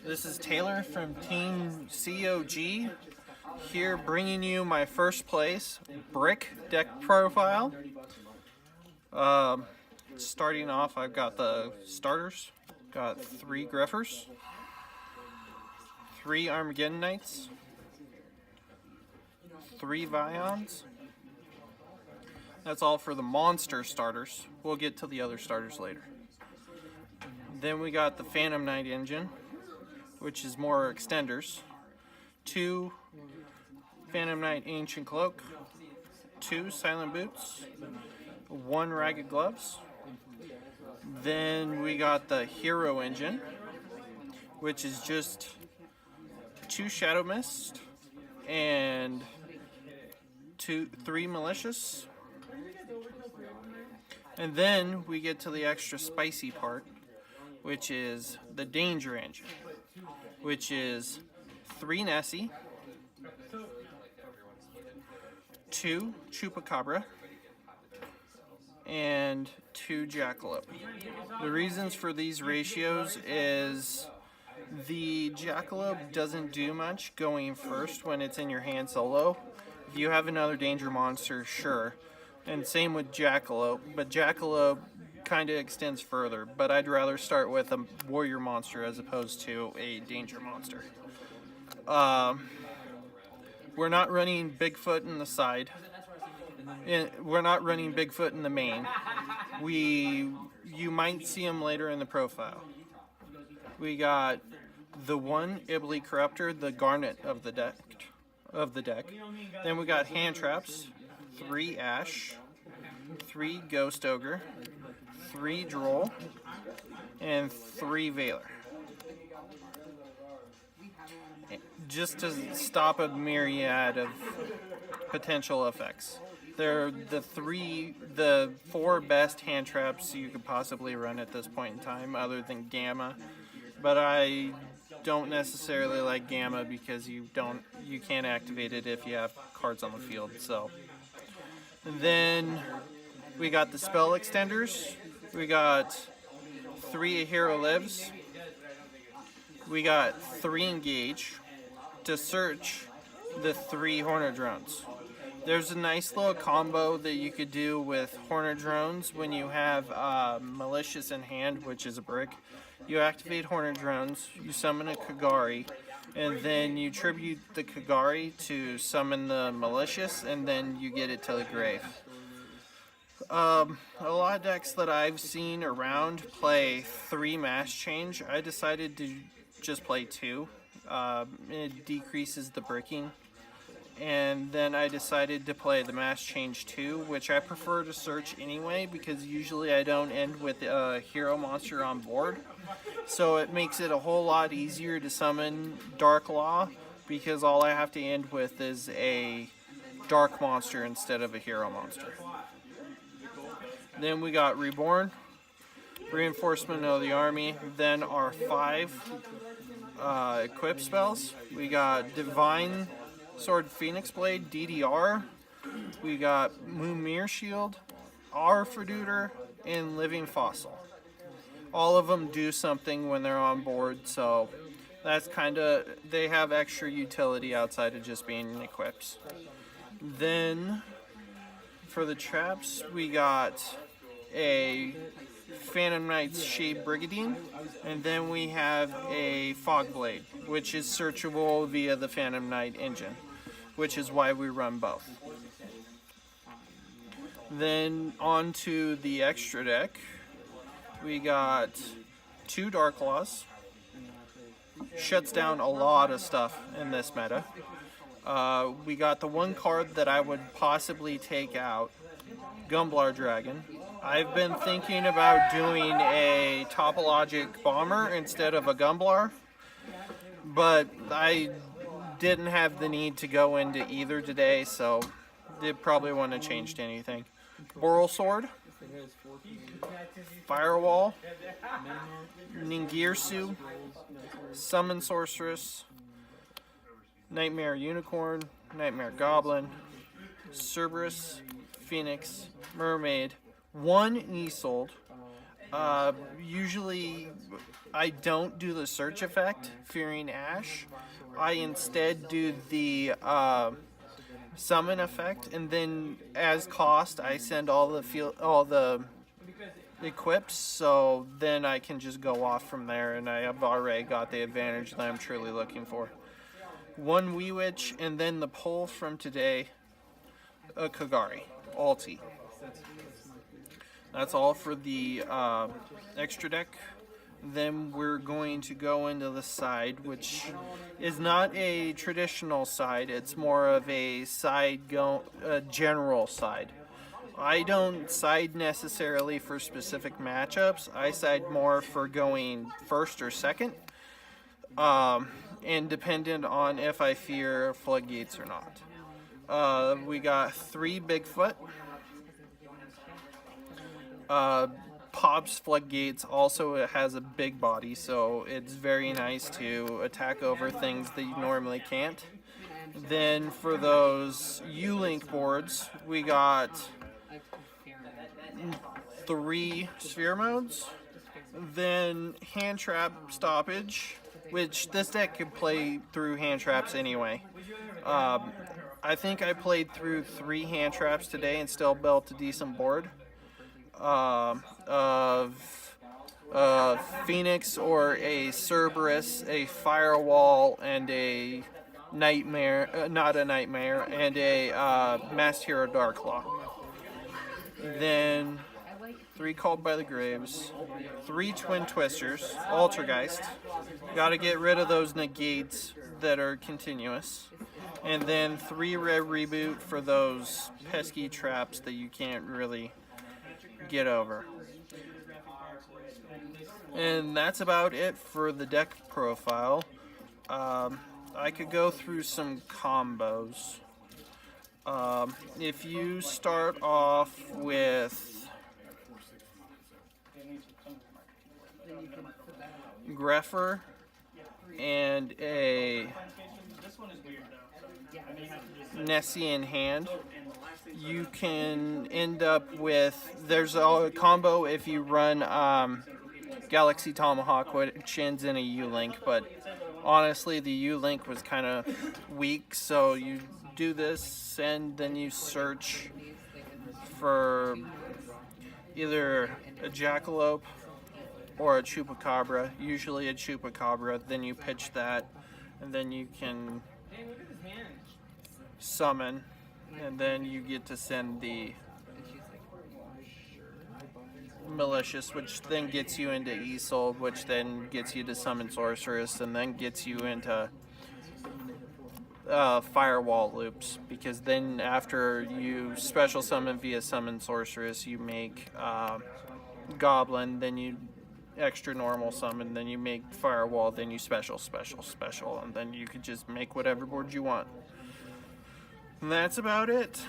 This is Taylor from Team COG, here bringing you my first place brick deck profile. Starting off, I've got the starters, got 3 Griffers, 3 Armageddon Knights, 3 Vions. That's all for the monster starters. We'll get to the other starters later. Then we got the Phantom Knight engine, which is more extenders. 2 Phantom Knight Ancient Cloak, 2 Silent Boots, 1 Ragged Gloves. Then we got the Hero engine, which is just 2 Shadow Mist and 3 Malicious. And then we get to the extra spicy part, which is the Danger engine, which is 3 Nessie, 2 Chupacabra, and 2 Jackalope. The reasons for these ratios is the Jackalope doesn't do much going first when it's in your hand solo. If you have another danger monster, sure. And same with Jackalope, but Jackalope kind of extends further, but I'd rather start with a warrior monster as opposed to a danger monster. We're not running Bigfoot in the side. We're not running Bigfoot in the main. You might see him later in the profile. We got the 1 Ibly Corruptor, the Garnet of the deck. Then we got hand traps, 3 Ash, 3 Ghost Ogre, 3 Droll, and 3 Veiler. Just to stop a myriad of potential effects. They're the 4 best hand traps you could possibly run at this point in time, other than Gamma. But I don't necessarily like Gamma because you can't activate it if you have cards on the field. So, and then we got the spell extenders. We got 3 A Hero Lives. We got 3 Engage to search the 3 Horner Drones. There's a nice little combo that you could do with Horner Drones when you have Malicious in hand, which is a brick. You activate Horner Drones, you summon a Kagari, and then you tribute the Kagari to summon the Malicious, and then you get it to the grave. A lot of decks that I've seen around play 3 Mass Change. I decided to just play 2. It decreases the bricking. And then I decided to play the Mass Change 2, which I prefer to search anyway because usually I don't end with a hero monster on board. So it makes it a whole lot easier to summon Dark Law because all I have to end with is a dark monster instead of a hero monster. Then we got Reborn, Reinforcement of the Army, then our 5 equip spells. We got Divine Sword Phoenix Blade, DDR. We got Moonmere Shield, Arfaduder, and Living Fossil. All of them do something when they're on board, so that's they have extra utility outside of just being equips. Then for the traps, we got a Phantom Knight's Shade Brigandine, and then we have a Fog Blade, which is searchable via the Phantom Knight engine, which is why we run both. Then on to the extra deck, we got 2 Dark Laws. Shuts down a lot of stuff in this meta. We got the 1 card that I would possibly take out, Gumblar Dragon. I've been thinking about doing a Topologic Bomber instead of a Gumblar, but I didn't have the need to go into either today, so it probably wouldn't have changed anything. Boral Sword, Firewall, Ningirsu, Summon Sorceress, Nightmare Unicorn, Nightmare Goblin, Cerberus, Phoenix, Mermaid, 1 Isolde, Usually, I don't do the search effect, Fearing Ash. I instead do the summon effect, and then as cost, I send all the equipped, so then I can just go off from there, and I have already got the advantage that I'm truly looking for. One Wee Witch, and then the pull from today, a Kagari, ulti. That's all for the extra deck. Then we're going to go into the side, which is not a traditional side. It's more of a general side. I don't side necessarily for specific matchups. I side more for going first or second, and dependent on if I fear floodgates or not. We got 3 Bigfoot. Pops floodgates. Also, it has a big body, so it's very nice to attack over things that you normally can't. Then for those U-Link boards, we got 3 sphere modes. Then hand trap stoppage, which this deck could play through hand traps anyway. I think I played through 3 hand traps today and still built a decent board. Of Phoenix or a Cerberus, a Firewall, and a Nightmare, not a Nightmare, and a Masked Hero Darklaw. Then 3 Called by the Graves, 3 Twin Twisters, Altergeist. Gotta get rid of those negates that are continuous. And then 3 Red Reboot for those pesky traps that you can't really get over. And that's about it for the deck profile. I could go through some combos. If you start off with Grepher and a Nessie in hand, you can end up with, there's a combo if you run Galaxy Tomahawk, which ends in a U-Link, but honestly the U-Link was kind of weak, so you do this and then you search for either a Jackalope or a Chupacabra, usually a Chupacabra, then you pitch that, and then you can summon, and then you get to send the Malicious, which then gets you into Isolde, which then gets you to summon Sorceress, and then gets you into Firewall loops, because then after you special summon via summon Sorceress, you make Goblin, then you extra normal summon, then you make Firewall, then you special, and then you could just make whatever board you want. And that's about it.